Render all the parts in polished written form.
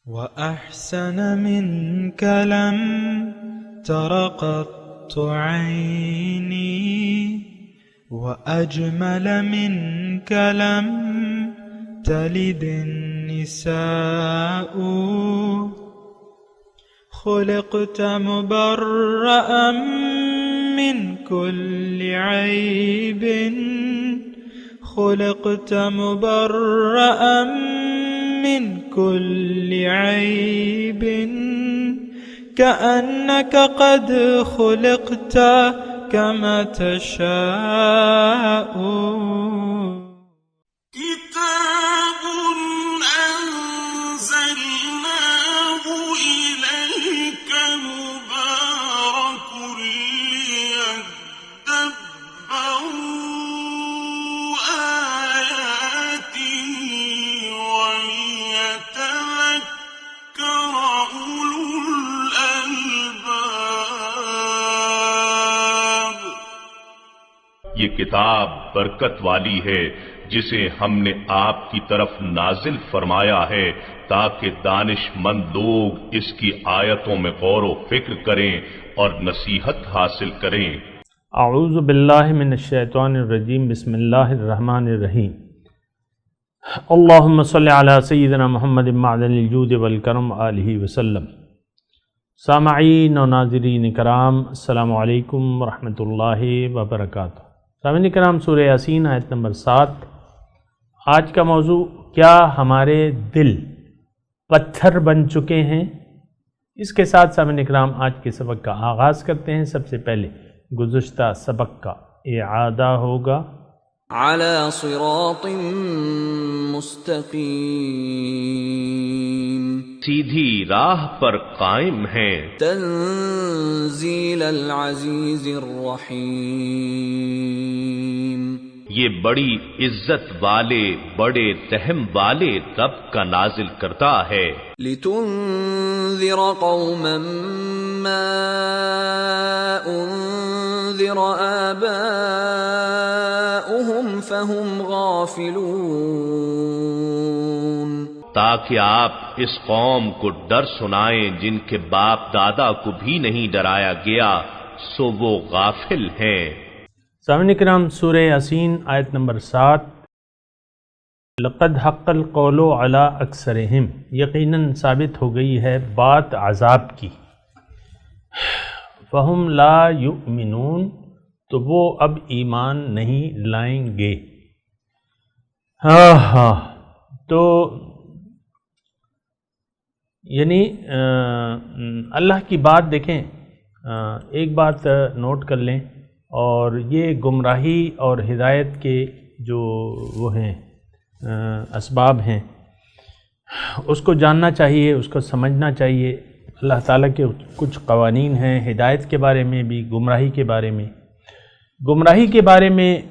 وأحسن منك لم تر قط عيني وأجمل منك لم تلد النساء خلقت مبرأ من كل عيب خلقت مبرأ من كل عيب كأنك قد خلقت كما تشاء كتاب أنزلناه إليك مبارك ليدبروا آياته وليتذكر أولو الألباب۔ یہ کتاب برکت والی ہے جسے ہم نے آپ کی طرف نازل فرمایا ہے تاکہ دانش مند لوگ اس کی آیتوں میں غور و فکر کریں اور نصیحت حاصل کریں۔ اعوذ باللہ من الشیطان الرجیم، بسم اللہ الرحمن الرحیم۔ اللہم صلی علی سیدنا محمد معدن الجود والکرم آلہ وسلم۔ سامعین و ناظرین کرام، السلام علیکم ورحمۃ اللہ وبرکاتہ۔ سامعین کرام، سورہ یاسین آیت نمبر 7۔ آج کا موضوع، کیا ہمارے دل پتھر بن چکے ہیں؟ اس کے ساتھ سامعین کرام آج کے سبق کا آغاز کرتے ہیں۔ سب سے پہلے گزشتہ سبق کا اعادہ ہوگا۔ علی صراط مستقیم، سیدھی راہ پر قائم ہیں، تنزیل العزیز الرحیم، یہ بڑی عزت والے بڑے رحم والے رب کا نازل کرتا ہے، لتنذر قوما ما انذر آباؤهم فهم غافلون، تاکہ آپ اس قوم کو ڈر سنائیں جن کے باپ دادا کو بھی نہیں ڈرایا گیا، سو وہ غافل ہیں۔ سامعین کرام، سورہ یاسین آیت نمبر 7۔ لقد حق القول علی اکثرہم، یقیناً ثابت ہو گئی ہے بات عذاب کی۔ فہم لا یؤمنون، تو وہ اب ایمان نہیں لائیں گے۔ تو یعنی اللہ کی بات دیکھیں، ایک بات نوٹ کر لیں، اور یہ گمراہی اور ہدایت کے جو وہ ہیں اسباب ہیں، اس کو جاننا چاہیے، اس کو سمجھنا چاہیے۔ اللہ تعالیٰ کے کچھ قوانین ہیں ہدایت کے بارے میں بھی، گمراہی کے بارے میں۔ گمراہی کے بارے میں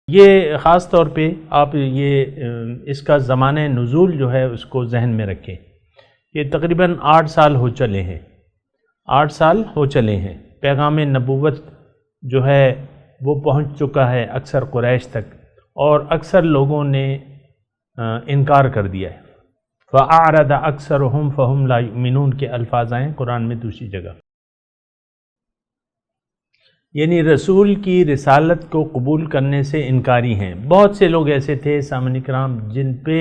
یہ خاص طور پہ آپ یہ اس کا زمانہ نزول جو ہے اس کو ذہن میں رکھیں۔ یہ تقریباً 8 سال ہو چلے ہیں، 8 سال ہو چلے ہیں۔ پیغام نبوت جو ہے وہ پہنچ چکا ہے اکثر قریش تک، اور اکثر لوگوں نے انکار کر دیا ہے۔ فَأَعْرَضَ أَكْثَرُهُمْ فَهُمْ لَا يُؤْمِنُونَ کے الفاظ آئیں قرآن میں دوسری جگہ۔ یعنی رسول کی رسالت کو قبول کرنے سے انکاری ہیں۔ بہت سے لوگ ایسے تھے سامعین کرام جن پہ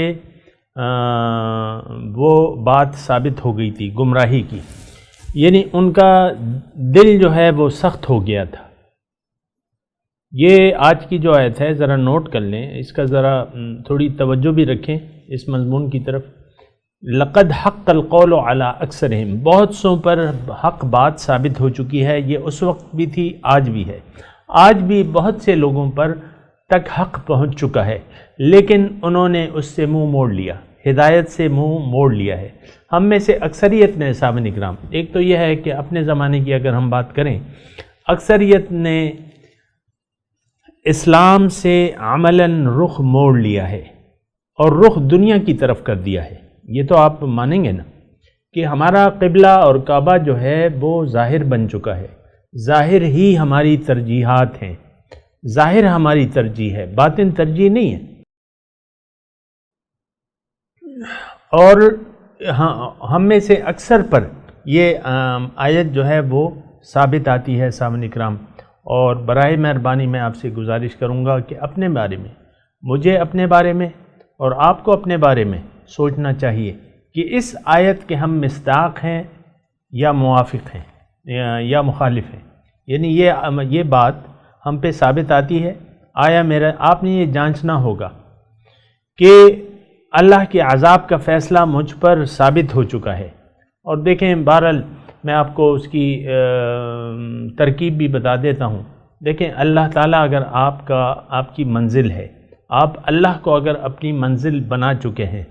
وہ بات ثابت ہو گئی تھی گمراہی کی، یعنی ان کا دل جو ہے وہ سخت ہو گیا تھا۔ یہ آج کی جو آیت ہے ذرا نوٹ کر لیں، اس کا ذرا تھوڑی توجہ بھی رکھیں اس مضمون کی طرف۔ لقد حق القول علی اکثرہم، بہت سوں پر حق بات ثابت ہو چکی ہے۔ یہ اس وقت بھی تھی، آج بھی ہے۔ آج بھی بہت سے لوگوں پر تک حق پہنچ چکا ہے، لیکن انہوں نے اس سے منہ موڑ لیا، ہدایت سے منہ موڑ لیا ہے۔ ہم میں سے اکثریت نے سامعین کرام، ایک تو یہ ہے کہ اپنے زمانے کی اگر ہم بات کریں، اکثریت نے اسلام سے عملاً رخ موڑ لیا ہے اور رخ دنیا کی طرف کر دیا ہے۔ یہ تو آپ مانیں گے نا کہ ہمارا قبلہ اور کعبہ جو ہے وہ ظاہر بن چکا ہے، ظاہر ہی ہماری ترجیحات ہیں، ظاہر ہماری ترجیح ہے، باطن ترجیح نہیں ہے۔ اور ہم میں سے اکثر پر یہ آیت جو ہے وہ ثابت آتی ہے سامعین اکرام، اور برائے مہربانی میں آپ سے گزارش کروں گا کہ اپنے بارے میں، مجھے اپنے بارے میں اور آپ کو اپنے بارے میں سوچنا چاہیے کہ اس آیت کے ہم مصداق ہیں یا موافق ہیں یا مخالف ہیں، یعنی یہ بات ہم پہ ثابت آتی ہے آیا آپ نے یہ جانچنا ہوگا کہ اللہ کے عذاب کا فیصلہ مجھ پر ثابت ہو چکا ہے۔ اور دیکھیں بہرحال میں آپ کو اس کی ترکیب بھی بتا دیتا ہوں۔ دیکھیں اللہ تعالیٰ اگر آپ کی منزل ہے، آپ اللہ کو اگر اپنی منزل بنا چکے ہیں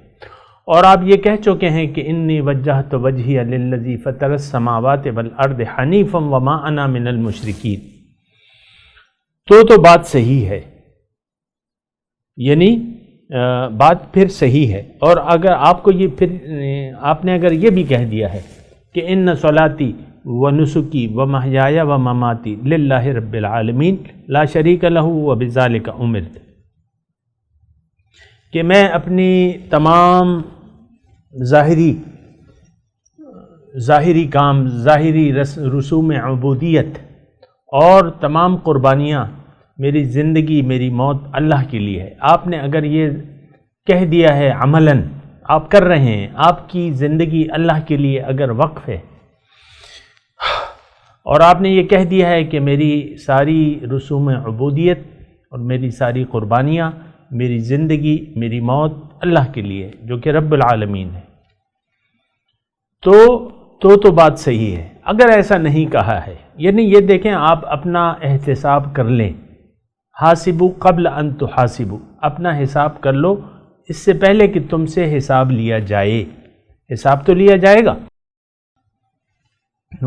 اور آپ یہ کہہ چکے ہیں کہ انی وجہت وجہی للذی فطر السماوات والارض حنیفا وما انا من المشرکین، تو بات صحیح ہے، یعنی بات پھر صحیح ہے۔ اور اگر آپ کو آپ نے اگر یہ بھی کہہ دیا ہے کہ ان صلاتی و نسکی و محیای و مماتی للہ رب العالمین لا شریک لہ وبذالک امرت، کہ میں اپنی تمام ظاہری کام، ظاہری رسوم عبودیت اور تمام قربانیاں، میری زندگی میری موت اللہ کے لیے ہے۔ آپ نے اگر یہ کہہ دیا ہے عملاً آپ کر رہے ہیں، آپ کی زندگی اللہ کے لیے اگر وقف ہے، اور آپ نے یہ کہہ دیا ہے کہ میری ساری رسوم عبودیت اور میری ساری قربانیاں، میری زندگی میری موت اللہ کے لیے جو کہ رب العالمین ہے، تو بات صحیح ہے۔ اگر ایسا نہیں کہا ہے، یعنی یہ دیکھیں آپ اپنا احتساب کر لیں، حاسبو قبل ان تحاسبو، اپنا حساب کر لو اس سے پہلے کہ تم سے حساب لیا جائے۔ حساب تو لیا جائے گا۔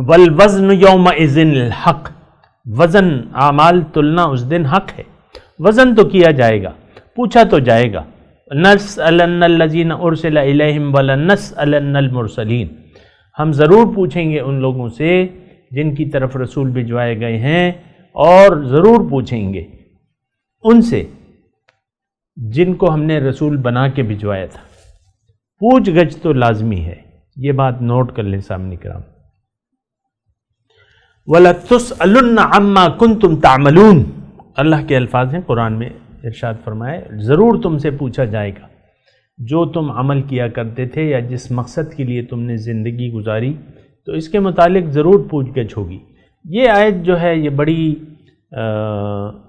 والوزن یومئذ الحق، وزن اعمال تلنا اس دن حق ہے، وزن تو کیا جائے گا، پوچھا تو جائے گا۔ نسألن الذین ارسل الیہم ولنسألن المرسلین، ہم ضرور پوچھیں گے ان لوگوں سے جن کی طرف رسول بھجوائے گئے ہیں، اور ضرور پوچھیں گے ان سے جن کو ہم نے رسول بنا کے بھجوایا تھا۔ پوچھ گچھ تو لازمی ہے، یہ بات نوٹ کر لیں سامنے کرام۔ وَلَتُسْأَلُنَّ عَمَّا كُنْتُمْ تَعْمَلُونَ، اللہ کے الفاظ ہیں قرآن میں، ارشاد فرمائے ضرور تم سے پوچھا جائے گا جو تم عمل کیا کرتے تھے یا جس مقصد کے لیے تم نے زندگی گزاری، تو اس کے متعلق ضرور پوچھ گچھ ہوگی۔ یہ آیت جو ہے یہ بڑی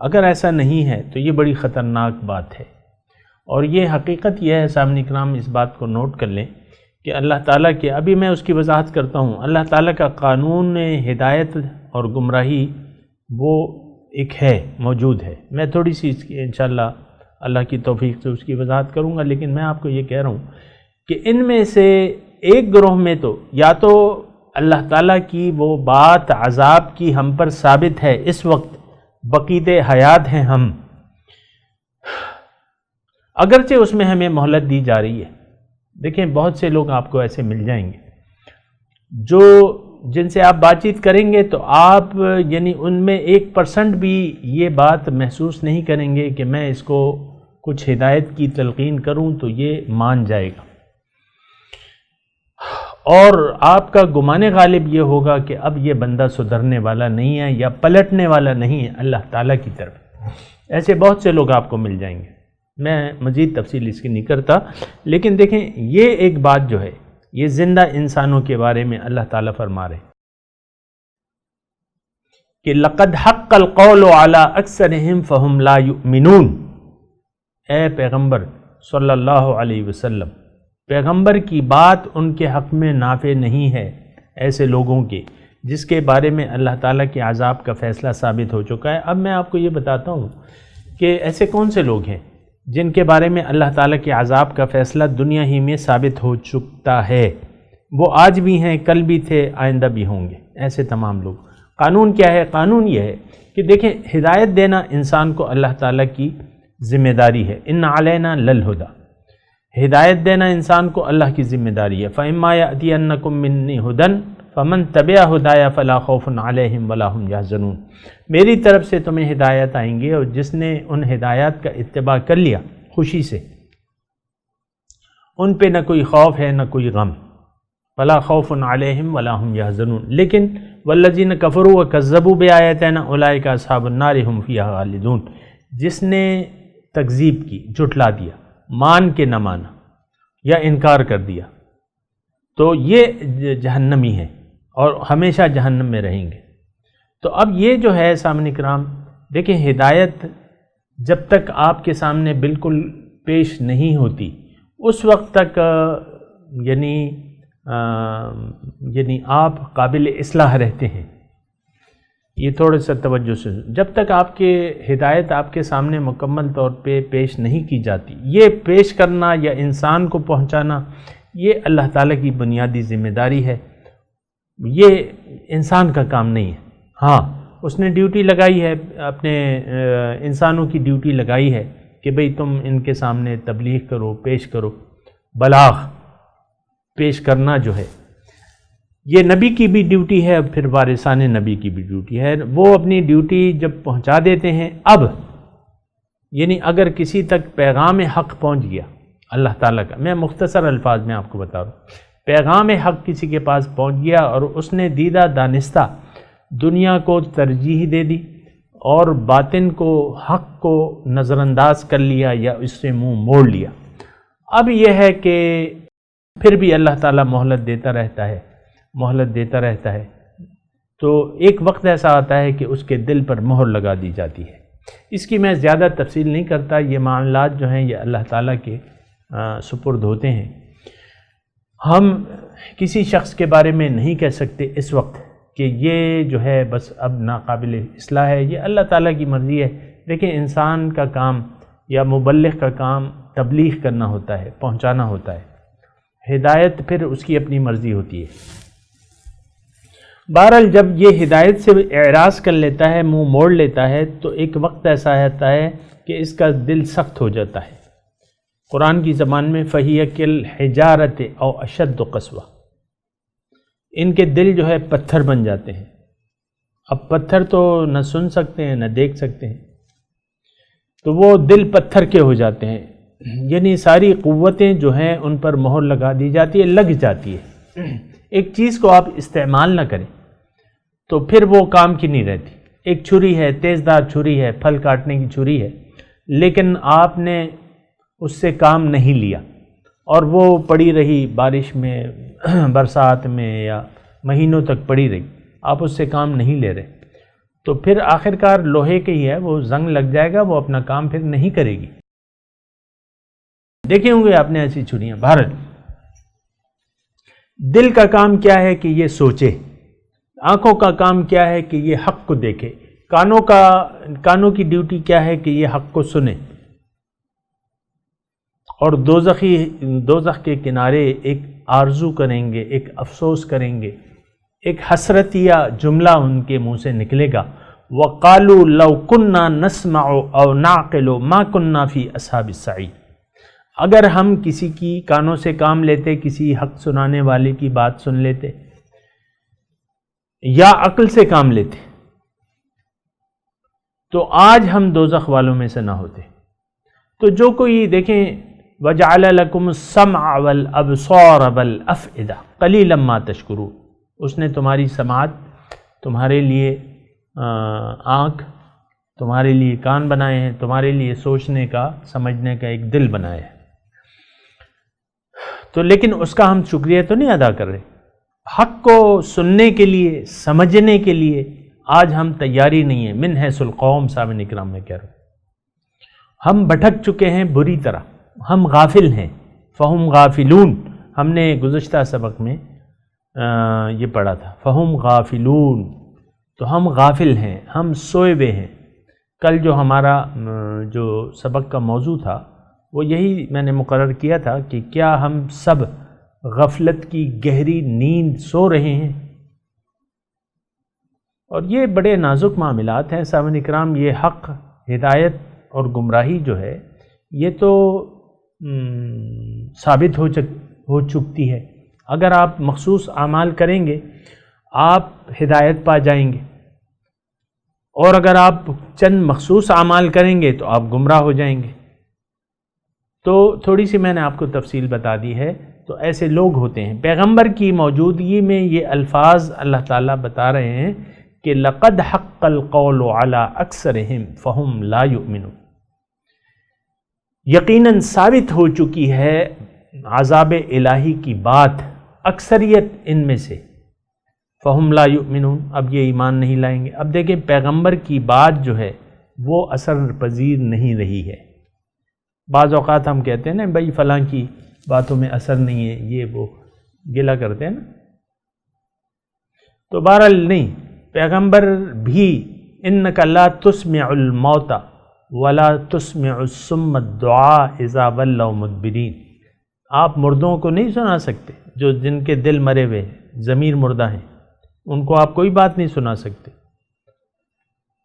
اگر ایسا نہیں ہے تو یہ بڑی خطرناک بات ہے، اور یہ حقیقت یہ ہے سامعین کرام، اس بات کو نوٹ کر لیں کہ اللہ تعالیٰ کے، ابھی میں اس کی وضاحت کرتا ہوں، اللہ تعالیٰ کا قانون ہدایت اور گمراہی وہ ایک ہے، موجود ہے۔ میں تھوڑی سی اس کی انشاءاللہ اللہ کی توفیق سے اس کی وضاحت کروں گا، لیکن میں آپ کو یہ کہہ رہا ہوں کہ ان میں سے ایک گروہ میں تو یا تو اللہ تعالیٰ کی وہ بات عذاب کی ہم پر ثابت ہے، اس وقت بقید حیات ہیں ہم، اگرچہ اس میں ہمیں مہلت دی جا رہی ہے۔ دیکھیں بہت سے لوگ آپ کو ایسے مل جائیں گے جن سے آپ بات چیت کریں گے تو آپ یعنی ان میں 1% بھی یہ بات محسوس نہیں کریں گے کہ میں اس کو کچھ ہدایت کی تلقین کروں تو یہ مان جائے گا، اور آپ کا گمان غالب یہ ہوگا کہ اب یہ بندہ سدھرنے والا نہیں ہے یا پلٹنے والا نہیں ہے اللہ تعالیٰ کی طرف۔ ایسے بہت سے لوگ آپ کو مل جائیں گے، میں مزید تفصیل اس کی نہیں کرتا، لیکن دیکھیں یہ ایک بات جو ہے یہ زندہ انسانوں کے بارے میں اللہ تعالیٰ فرما رہے کہ لَقَدْ حَقَّ الْقَوْلُ عَلَىٰ أَكْثَرِهِمْ فَهُمْ لَا يُؤْمِنُونَ۔ اے پیغمبر صلی اللہ علیہ وسلم، پیغمبر کی بات ان کے حق میں نافع نہیں ہے ایسے لوگوں کے جس کے بارے میں اللہ تعالیٰ کے عذاب کا فیصلہ ثابت ہو چکا ہے۔ اب میں آپ کو یہ بتاتا ہوں کہ ایسے کون سے لوگ ہیں جن کے بارے میں اللہ تعالیٰ کے عذاب کا فیصلہ دنیا ہی میں ثابت ہو چکا ہے، وہ آج بھی ہیں، کل بھی تھے، آئندہ بھی ہوں گے۔ ایسے تمام لوگ، قانون کیا ہے؟ قانون یہ ہے کہ دیکھیں ہدایت دینا انسان کو اللہ تعالیٰ کی ذمہ داری ہے، ان علینا للہدیٰ، ہدایت دینا انسان کو اللہ کی ذمہ داری ہے۔ فَإِمَّا يَأْتِيَنَّكُم مِّنِّي هُدًى فَمَن تَبِعَ هُدَايَ فَلَا خَوْفٌ عَلَيْهِمْ وَلَا هُمْ يَحْزَنُونَ، میری طرف سے تمہیں ہدایت آئیں گے، اور جس نے ان ہدایات کا اتباع کر لیا خوشی سے، ان پہ نہ کوئی خوف ہے نہ کوئی غم۔ فلا خوف علیہم ولا هم یحزنون. لیکن والذین کفروا وکذبوا بآیاتنا اولئک اصحاب النار هم فیہا خالدون. جس نے تکذیب کی، جھٹلا دیا، مان کے نہ مانا یا انکار کر دیا، تو یہ جہنمی ہے اور ہمیشہ جہنم میں رہیں گے. تو اب یہ جو ہے سامعین کرام، دیکھیں ہدایت جب تک آپ کے سامنے بالکل پیش نہیں ہوتی اس وقت تک یعنی آپ قابل اصلاح رہتے ہیں. یہ تھوڑا سا توجہ سے، جب تک آپ کے ہدایت آپ کے سامنے مکمل طور پہ پیش نہیں کی جاتی، یہ پیش کرنا یا انسان کو پہنچانا یہ اللہ تعالیٰ کی بنیادی ذمہ داری ہے، یہ انسان کا کام نہیں ہے. ہاں اس نے ڈیوٹی لگائی ہے، اپنے انسانوں کی ڈیوٹی لگائی ہے کہ بھئی تم ان کے سامنے تبلیغ کرو، پیش کرو. بلاغ پیش کرنا جو ہے یہ نبی کی بھی ڈیوٹی ہے، پھر وارثان نبی کی بھی ڈیوٹی ہے. وہ اپنی ڈیوٹی جب پہنچا دیتے ہیں، اب یعنی اگر کسی تک پیغام حق پہنچ گیا اللہ تعالیٰ کا، میں مختصر الفاظ میں آپ کو بتا رہا ہوں، پیغام حق کسی کے پاس پہنچ گیا اور اس نے دیدہ دانستہ دنیا کو ترجیح دے دی اور باطن کو، حق کو نظر انداز کر لیا یا اس سے منہ موڑ لیا. اب یہ ہے کہ پھر بھی اللہ تعالیٰ مہلت دیتا رہتا ہے. تو ایک وقت ایسا آتا ہے کہ اس کے دل پر مہر لگا دی جاتی ہے. اس کی میں زیادہ تفصیل نہیں کرتا، یہ معاملات جو ہیں یہ اللہ تعالیٰ کے سپرد ہوتے ہیں. ہم کسی شخص کے بارے میں نہیں کہہ سکتے اس وقت کہ یہ جو ہے بس اب ناقابل اصلاح ہے، یہ اللہ تعالیٰ کی مرضی ہے. دیکھیں انسان کا کام یا مبلغ کا کام تبلیغ کرنا ہوتا ہے، پہنچانا ہوتا ہے. ہدایت پھر اس کی اپنی مرضی ہوتی ہے. بہرحال جب یہ ہدایت سے اعراض کر لیتا ہے، منہ موڑ لیتا ہے، تو ایک وقت ایسا آتا ہے کہ اس کا دل سخت ہو جاتا ہے. قرآن کی زبان میں فَهِيَ كَالْحِجَارَةِ أَوْ أَشَدُّ قَسْوَةً، ان کے دل جو ہے پتھر بن جاتے ہیں. اب پتھر تو نہ سن سکتے ہیں نہ دیکھ سکتے ہیں، تو وہ دل پتھر کے ہو جاتے ہیں. یعنی ساری قوتیں جو ہیں ان پر مہر لگا دی جاتی ہے، لگ جاتی ہے. ایک چیز کو آپ استعمال نہ کریں تو پھر وہ کام کی نہیں رہتی. ایک چھری ہے، تیز دار چھری ہے، پھل کاٹنے کی چھری ہے، لیکن آپ نے اس سے کام نہیں لیا اور وہ پڑی رہی بارش میں، برسات میں، یا مہینوں تک پڑی رہی، آپ اس سے کام نہیں لے رہے، تو پھر آخرکار لوہے کے ہی ہے، وہ زنگ لگ جائے گا، وہ اپنا کام پھر نہیں کرے گی. دیکھے ہوں گے آپ نے ایسی چھریاں. بھارت دل کا کام کیا ہے کہ یہ سوچے، آنکھوں کا کام کیا ہے کہ یہ حق کو دیکھے، کانوں کی ڈیوٹی کیا ہے کہ یہ حق کو سنے. اور دوزخ کے کنارے ایک آرزو کریں گے، ایک افسوس کریں گے، ایک حسرتیہ جملہ ان کے منہ سے نکلے گا، وَقَالُوا لَوْ كُنَّا نَسْمَعُ أَوْ نَعْقِلُ مَا كُنَّا فِي أَصْحَابِ السَّعِيرِ. اگر ہم کسی کی کانوں سے کام لیتے، کسی حق سنانے والے کی بات سن لیتے یا عقل سے کام لیتے، تو آج ہم دوزخ والوں میں سے نہ ہوتے. تو جو کوئی دیکھیں وَجَعَلَ لَكُمُ السَّمْعَ وَالْأَبْصَارَ وَالْأَفْئِدَةَ قَلِيلًا مَا تَشْكُرُونَ. اس نے تمہاری سماعت، تمہارے لیے آنکھ، تمہارے لیے کان بنائے ہیں، تمہارے لیے سوچنے کا، سمجھنے کا ایک دل بنایا ہے. تو لیکن اس کا ہم شکریہ تو نہیں ادا کر رہے. حق کو سننے کے لیے، سمجھنے کے لیے آج ہم تیاری نہیں ہیں. من حیث القوم، سامعین اکرام میں کہہ رہا ہوں، ہم بھٹک چکے ہیں بری طرح، ہم غافل ہیں. فہم غافلون، ہم نے گزشتہ سبق میں یہ پڑھا تھا، فہم غافلون. تو ہم غافل ہیں، ہم سوئے ہوئے ہیں. کل جو ہمارا جو سبق کا موضوع تھا وہ یہی میں نے مقرر کیا تھا کہ کیا ہم سب غفلت کی گہری نیند سو رہے ہیں. اور یہ بڑے نازک معاملات ہیں سامعین اکرام. یہ حق، ہدایت اور گمراہی جو ہے یہ تو ثابت ہو چکتی ہے. اگر آپ مخصوص اعمال کریں گے آپ ہدایت پا جائیں گے، اور اگر آپ چند مخصوص اعمال کریں گے تو آپ گمراہ ہو جائیں گے. تو تھوڑی سی میں نے آپ کو تفصیل بتا دی ہے. تو ایسے لوگ ہوتے ہیں۔ پیغمبر کی موجودگی میں یہ الفاظ اللہ تعالیٰ بتا رہے ہیں کہ لقد حق القول علی اکثرہم فہم لا یؤمنون، یقیناً ثابت ہو چکی ہے عذاب الہی کی بات اکثریت ان میں سے، فہم لا یؤمنون، اب یہ ایمان نہیں لائیں گے۔ اب دیکھیں پیغمبر کی بات جو ہے وہ اثر پذیر نہیں رہی ہے۔ بعض اوقات ہم کہتے ہیں نا بھائی فلاں کی باتوں میں اثر نہیں ہے، یہ وہ گلا کرتے ہیں نا، تو بہرحال نہیں، پیغمبر بھی انک لا تسمع الموت ولا تسمع الصم الدعاء اذا ولوا مدبرین، آپ مردوں کو نہیں سنا سکتے، جو جن کے دل مرے ہوئے ہیں، ضمیر مردہ ہیں، ان کو آپ کوئی بات نہیں سنا سکتے،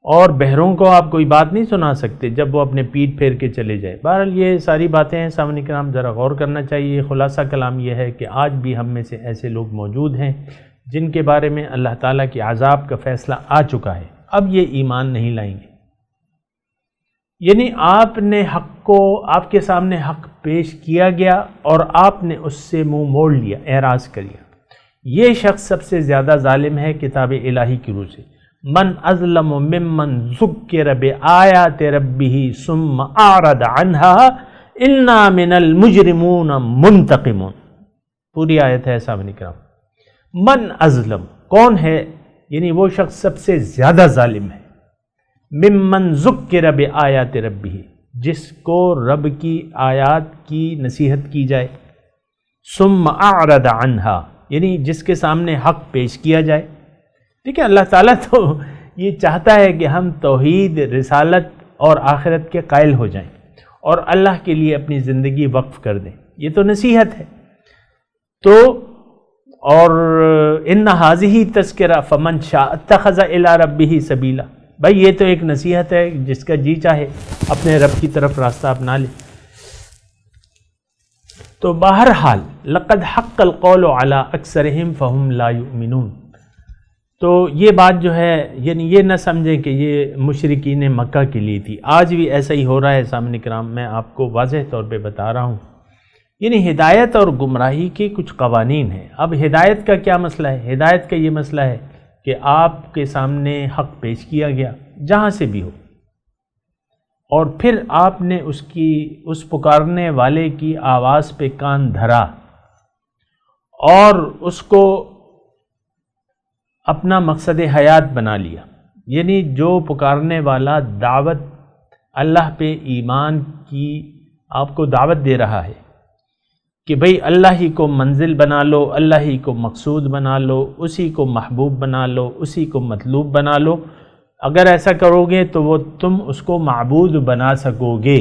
اور بہروں کو آپ کوئی بات نہیں سنا سکتے جب وہ اپنے پیٹھ پھیر کے چلے جائے۔ بہرحال یہ ساری باتیں ہیں سامعین کرام، ذرا غور کرنا چاہیے۔ خلاصہ کلام یہ ہے کہ آج بھی ہم میں سے ایسے لوگ موجود ہیں جن کے بارے میں اللہ تعالیٰ کی عذاب کا فیصلہ آ چکا ہے، اب یہ ایمان نہیں لائیں گے۔ یعنی آپ نے حق کو، آپ کے سامنے حق پیش کیا گیا اور آپ نے اس سے منہ موڑ لیا، اعراض کر لیا، یہ شخص سب سے زیادہ ظالم ہے کتاب الہی کی روح سے۔ من اظلم ممن ذکر بآیات ربہ ثم اعرض عنہا انا من المجرمون منتقمون، پوری آیت ہے سامعین کرام۔ من اظلم، کون ہے؟ یعنی وہ شخص سب سے زیادہ ظالم ہے، ممن ذکر بآیات ربہ، جس کو رب کی آیات کی نصیحت کی جائے، ثم اعرض عنہا، یعنی جس کے سامنے حق پیش کیا جائے۔ ٹھیک ہے، اللہ تعالیٰ تو یہ چاہتا ہے کہ ہم توحید، رسالت اور آخرت کے قائل ہو جائیں اور اللہ کے لیے اپنی زندگی وقف کر دیں، یہ تو نصیحت ہے۔ تو اور ان ھذہ تذکرہ فمن شاء اتخذ الی ربہ سبیلا، بھائی یہ تو ایک نصیحت ہے، جس کا جی چاہے اپنے رب کی طرف راستہ اپنا لے۔ تو بہرحال لقد حق القول علی اکثرہم فہم لا یؤمنون، تو یہ بات جو ہے یعنی یہ نہ سمجھیں کہ یہ مشرکین مکہ کے لیے تھی، آج بھی ایسا ہی ہو رہا ہے سامعین کرام، میں آپ کو واضح طور پہ بتا رہا ہوں۔ یعنی ہدایت اور گمراہی کے کچھ قوانین ہیں۔ اب ہدایت کا کیا مسئلہ ہے؟ ہدایت کا یہ مسئلہ ہے کہ آپ کے سامنے حق پیش کیا گیا جہاں سے بھی ہو، اور پھر آپ نے اس پکارنے والے کی آواز پہ کان دھرا اور اس کو اپنا مقصد حیات بنا لیا۔ یعنی جو پکارنے والا دعوت اللہ پہ ایمان کی آپ کو دعوت دے رہا ہے کہ بھئی اللہ ہی کو منزل بنا لو، اللہ ہی کو مقصود بنا لو، اسی کو محبوب بنا لو، اسی کو مطلوب بنا لو، اگر ایسا کرو گے تو وہ تم اس کو معبود بنا سکو گے۔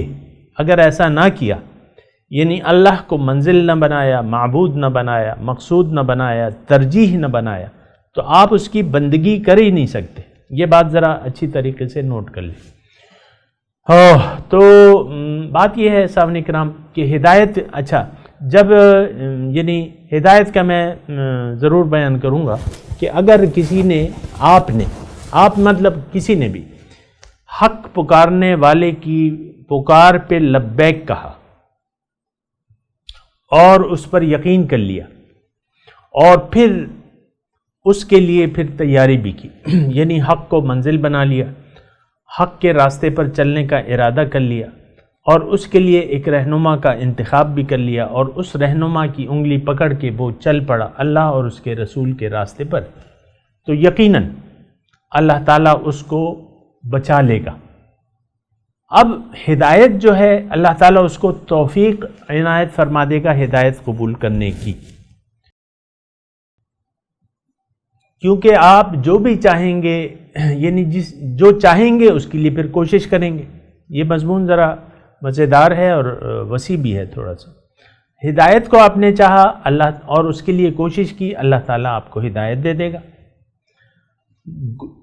اگر ایسا نہ کیا، یعنی اللہ کو منزل نہ بنایا، معبود نہ بنایا، مقصود نہ بنایا، ترجیح نہ بنایا، تو آپ اس کی بندگی کر ہی نہیں سکتے۔ یہ بات ذرا اچھی طریقے سے نوٹ کر لیں۔ تو بات یہ ہے سامعین کرام کہ ہدایت، اچھا جب یعنی ہدایت کا میں ضرور بیان کروں گا کہ اگر کسی نے، آپ مطلب کسی نے بھی حق پکارنے والے کی پکار پہ لبیک کہا اور اس پر یقین کر لیا اور پھر اس کے لیے پھر تیاری بھی کی، یعنی حق کو منزل بنا لیا، حق کے راستے پر چلنے کا ارادہ کر لیا اور اس کے لیے ایک رہنما کا انتخاب بھی کر لیا اور اس رہنما کی انگلی پکڑ کے وہ چل پڑا اللہ اور اس کے رسول کے راستے پر، تو یقیناً اللہ تعالیٰ اس کو بچا لے گا۔ اب ہدایت جو ہے اللہ تعالیٰ اس کو توفیق عنایت فرما دے گا ہدایت قبول کرنے کی، کیونکہ آپ جو بھی چاہیں گے، یعنی جو چاہیں گے اس کے لیے پھر کوشش کریں گے۔ یہ مضمون ذرا مزیدار ہے اور وسیع بھی ہے تھوڑا سا۔ ہدایت کو آپ نے چاہا اللہ اور اس کے لیے کوشش کی، اللہ تعالیٰ آپ کو ہدایت دے دے گا۔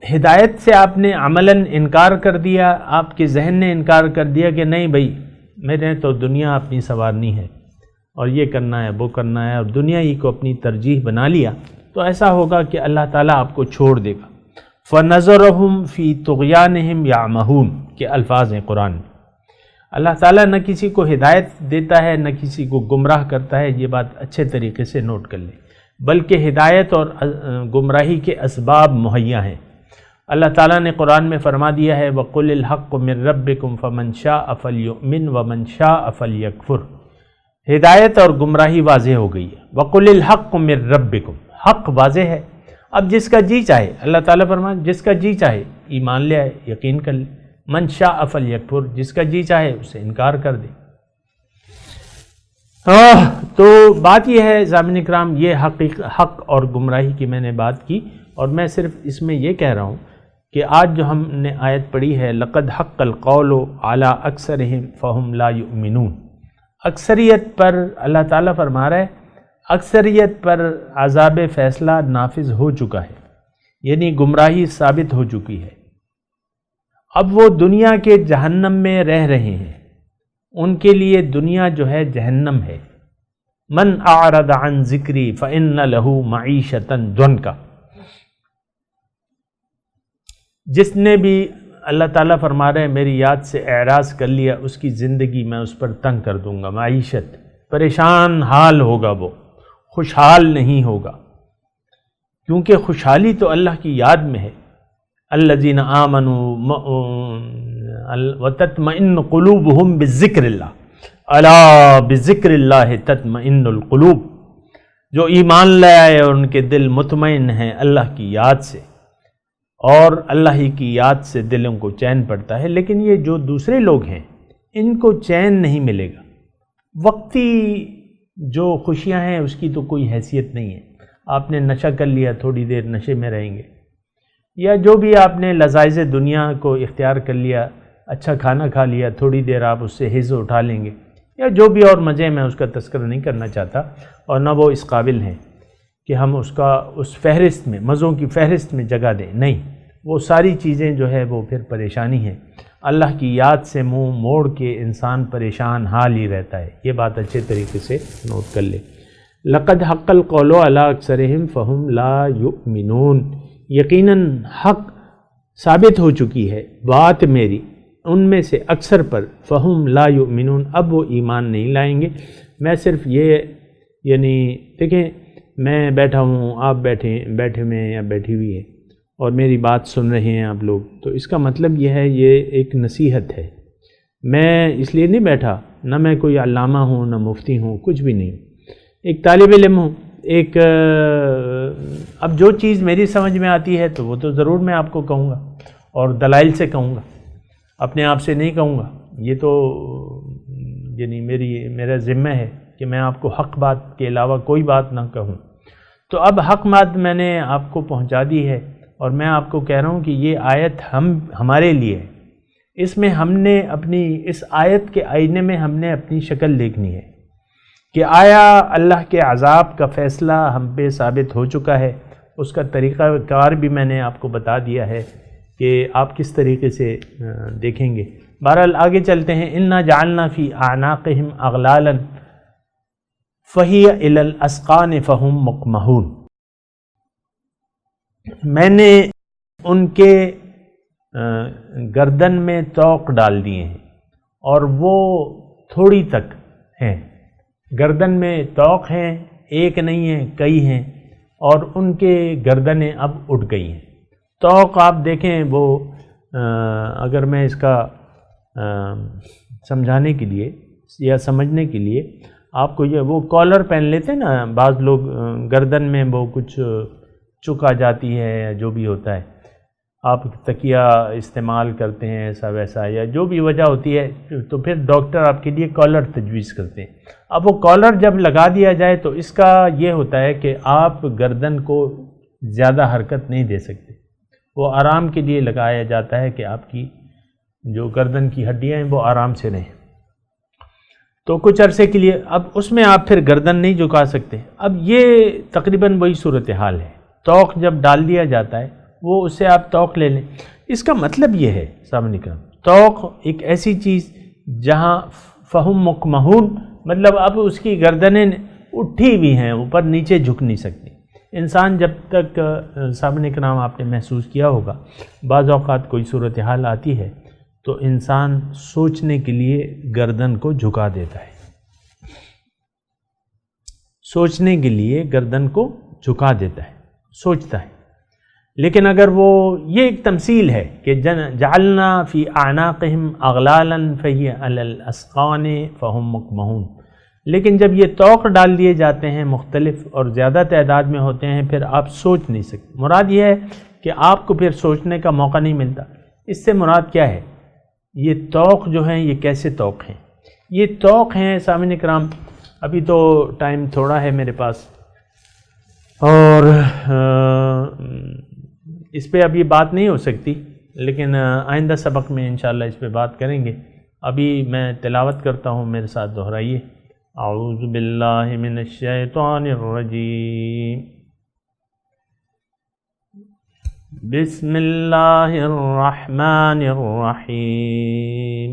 ہدایت سے آپ نے عملاً انکار کر دیا، آپ کے ذہن نے انکار کر دیا کہ نہیں بھائی میں نے تو دنیا اپنی سنوارنی ہے اور یہ کرنا ہے وہ کرنا ہے اور دنیا ہی کو اپنی ترجیح بنا لیا، تو ایسا ہوگا کہ اللہ تعالیٰ آپ کو چھوڑ دے گا۔ فَنَظَرَهُمْ فِي طُغْيَانِهِمْ يَعْمَهُونَ کے الفاظ ہیں قرآن میں۔ اللہ تعالیٰ نہ کسی کو ہدایت دیتا ہے نہ کسی کو گمراہ کرتا ہے، یہ بات اچھے طریقے سے نوٹ کر لیں، بلکہ ہدایت اور گمراہی کے اسباب مہیا ہیں۔ اللہ تعالیٰ نے قرآن میں فرما دیا ہے وَقُلِ الْحَقُّ مِن رَبِّكُمْ فَمَنْ شَاءَ فَلْيُؤْمِنْ وَمَنْ شَاءَ فَلْيَكْفُرْ۔ ہدایت اور گمراہی واضح ہو گئی ہے۔ وَقُلِ الْحَقُّ مِن رَبِّكُمْ، حق واضح ہے۔ اب جس کا جی چاہے، اللہ تعالیٰ فرمائے جس کا جی چاہے ایمان لے آئے، یقین کر لے، من شاء فلیکفر، جس کا جی چاہے اسے انکار کر دے۔ تو بات یہ ہے سامعین کرام، یہ حق اور گمراہی کی میں نے بات کی، اور میں صرف اس میں یہ کہہ رہا ہوں کہ آج جو ہم نے آیت پڑھی ہے لقد حق القول علی اکثرہم فہم لا یؤمنون، اکثریت پر اللہ تعالیٰ فرما رہا ہے اکثریت پر عذاب فیصلہ نافذ ہو چکا ہے، یعنی گمراہی ثابت ہو چکی ہے۔ اب وہ دنیا کے جہنم میں رہ رہے ہیں، ان کے لیے دنیا جو ہے جہنم ہے۔ من اعرض عن ذکری فإن له معیشۃ ضنکا، جس نے بھی اللہ تعالیٰ فرما رہے ہیں میری یاد سے اعراض کر لیا، اس کی زندگی میں اس پر تنگ کر دوں گا، معیشت، پریشان حال ہوگا، وہ خوشحال نہیں ہوگا، کیونکہ خوشحالی تو اللہ کی یاد میں ہے۔ الذین آمنوا وتطمئن قلوبہم بذکر اللہ، الا بذکر اللہ تطمئن القلوب، جو ایمان لے آئے اور ان کے دل مطمئن ہیں اللہ کی یاد سے، اور اللہ ہی کی یاد سے دلوں کو چین پڑتا ہے۔ لیکن یہ جو دوسرے لوگ ہیں ان کو چین نہیں ملے گا، وقتی جو خوشیاں ہیں اس کی تو کوئی حیثیت نہیں ہے۔ آپ نے نشہ کر لیا، تھوڑی دیر نشے میں رہیں گے، یا جو بھی آپ نے لذائذ دنیا کو اختیار کر لیا، اچھا کھانا کھا لیا، تھوڑی دیر آپ اس سے حظ اٹھا لیں گے، یا جو بھی اور مزے، میں اس کا تذکرہ نہیں کرنا چاہتا، اور نہ وہ اس قابل ہیں کہ ہم اس کا اس فہرست میں، مزوں کی فہرست میں جگہ دیں، نہیں، وہ ساری چیزیں جو ہے وہ پھر پریشانی ہے۔ اللہ کی یاد سے منہ موڑ کے انسان پریشان حال ہی رہتا ہے، یہ بات اچھے طریقے سے نوٹ کر لے۔ لقد حق القول علی اکثرہم فہم لا یؤمنون، یقیناً حق ثابت ہو چکی ہے بات میری ان میں سے اکثر پر، فہم لا یؤمنون، اب وہ ایمان نہیں لائیں گے۔ میں صرف یہ، یعنی دیکھیں میں بیٹھا ہوں، آپ بیٹھے میں یا بیٹھی ہوئی ہے، اور میری بات سن رہے ہیں آپ لوگ، تو اس کا مطلب یہ ہے یہ ایک نصیحت ہے۔ میں اس لیے نہیں بیٹھا، نہ میں کوئی علامہ ہوں نہ مفتی ہوں، کچھ بھی نہیں، ایک طالب علم ہوں۔ اب جو چیز میری سمجھ میں آتی ہے تو وہ تو ضرور میں آپ کو کہوں گا، اور دلائل سے کہوں گا، اپنے آپ سے نہیں کہوں گا۔ یہ تو یعنی میرا ذمہ ہے کہ میں آپ کو حق بات کے علاوہ کوئی بات نہ کہوں۔ تو اب حق بات میں نے آپ کو پہنچا دی ہے، اور میں آپ کو کہہ رہا ہوں کہ یہ آیت ہمارے لیے ہے، اس میں ہم نے اس آیت کے آئینے میں ہم نے اپنی شکل دیکھنی ہے کہ آیا اللہ کے عذاب کا فیصلہ ہم پہ ثابت ہو چکا ہے، اس کا طریقہ کار بھی میں نے آپ کو بتا دیا ہے کہ آپ کس طریقے سے دیکھیں گے۔ بہرحال آگے چلتے ہیں۔ انا جعلنا فی اعناقہم اغلالا فہی الی الاذقان فہم مقمحون، میں نے ان کے گردن میں طوق ڈال دیے ہیں، اور وہ تھوڑی تک ہیں، گردن میں طوق ہیں، ایک نہیں ہیں کئی ہیں، اور ان کے گردنیں اب اٹھ گئی ہیں۔ طوق آپ دیکھیں، وہ اگر میں اس کا سمجھانے کے لیے یا سمجھنے کے لیے آپ کو وہ کالر پہن لیتے ہیں نا بعض لوگ، گردن میں وہ کچھ چکا جاتی ہے یا جو بھی ہوتا ہے، آپ تکیہ استعمال کرتے ہیں ایسا ویسا، یا جو بھی وجہ ہوتی ہے، تو پھر ڈاکٹر آپ کے لیے کالر تجویز کرتے ہیں۔ اب وہ کالر جب لگا دیا جائے تو اس کا یہ ہوتا ہے کہ آپ گردن کو زیادہ حرکت نہیں دے سکتے، وہ آرام کے لیے لگایا جاتا ہے کہ آپ کی جو گردن کی ہڈیاں ہیں وہ آرام سے رہیں، تو کچھ عرصے کے لیے اب اس میں آپ پھر گردن نہیں جھکا سکتے۔ اب یہ تقریباً وہی صورتحال ہے، طوق جب ڈال دیا جاتا ہے وہ اس سے آپ طوق لے لیں۔ اس کا مطلب یہ ہے سامنے کا، طوق ایک ایسی چیز جہاں فہم مقمحون، مطلب اب اس کی گردنیں اٹھی ہوئی ہیں، اوپر نیچے جھک نہیں سکتی۔ انسان جب تک سامنے کا نام آپ نے محسوس کیا ہوگا، بعض اوقات کوئی صورتحال آتی ہے تو انسان سوچنے کے لیے گردن کو جھکا دیتا ہے، سوچنے کے لیے گردن کو جھکا دیتا ہے، سوچتا ہے۔ لیکن اگر وہ یہ ایک تمثیل ہے کہ جعلنا فی اعناقہم اغلالا فہی علی الاذقان فہم مقمحون، لیکن جب یہ طوق ڈال دیے جاتے ہیں مختلف اور زیادہ تعداد میں ہوتے ہیں پھر آپ سوچ نہیں سکتے۔ مراد یہ ہے کہ آپ کو پھر سوچنے کا موقع نہیں ملتا۔ اس سے مراد کیا ہے؟ یہ طوق جو ہیں یہ کیسے طوق ہیں؟ یہ طوق ہیں سامعین کرام، ابھی تو ٹائم تھوڑا ہے میرے پاس اور اس پہ اب یہ بات نہیں ہو سکتی، لیکن آئندہ سبق میں انشاءاللہ اس پہ بات کریں گے۔ ابھی میں تلاوت کرتا ہوں، میرے ساتھ دہرائیے۔ اعوذ باللہ من الشیطان الرجیم، بسم اللہ الرحمن الرحیم،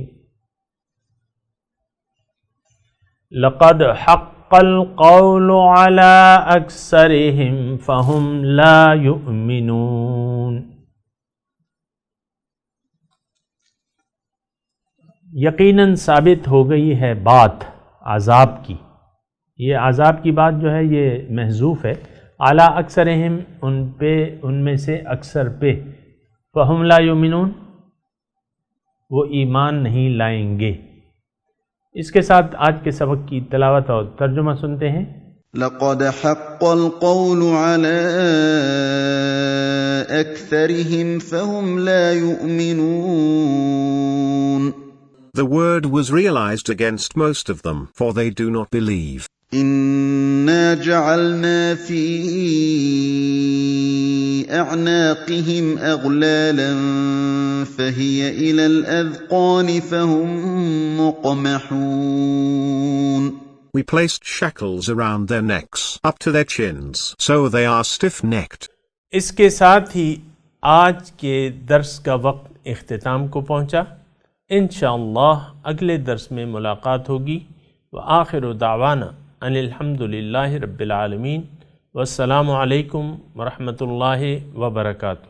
لقد حق القول على اکثرهم فهم لا یؤمنون۔ یقیناً ثابت ہو گئی ہے بات عذاب کی، یہ عذاب کی بات جو ہے یہ محذوف ہے، اعلیٰ اکثرہم ان میں سے اکثر پہ، فہم لا یؤمنون وہ ایمان نہیں لائیں گے۔ اس کے ساتھ آج کے سبق کی تلاوت اور ترجمہ سنتے ہیں۔ لقد حق القول على أكثرهم فهم لا يؤمنون. The word was realized against most of them, for they do not believe. إنا جعلنا في أعناقهم أغلالا فهي إلى الأذقان فهم مقمحون. We placed shackles around their necks, up to their chins, so they are stiff-necked. اس کے ساتھ ہی آج کے درس کا وقت اختتام کو پہنچا۔ انشاءاللہ اگلے درس میں ملاقات ہوگی۔ وآخر دعوانا ان الحمدللہ رب العالمین، والسلام علیکم ورحمۃ اللہ وبرکاتہ۔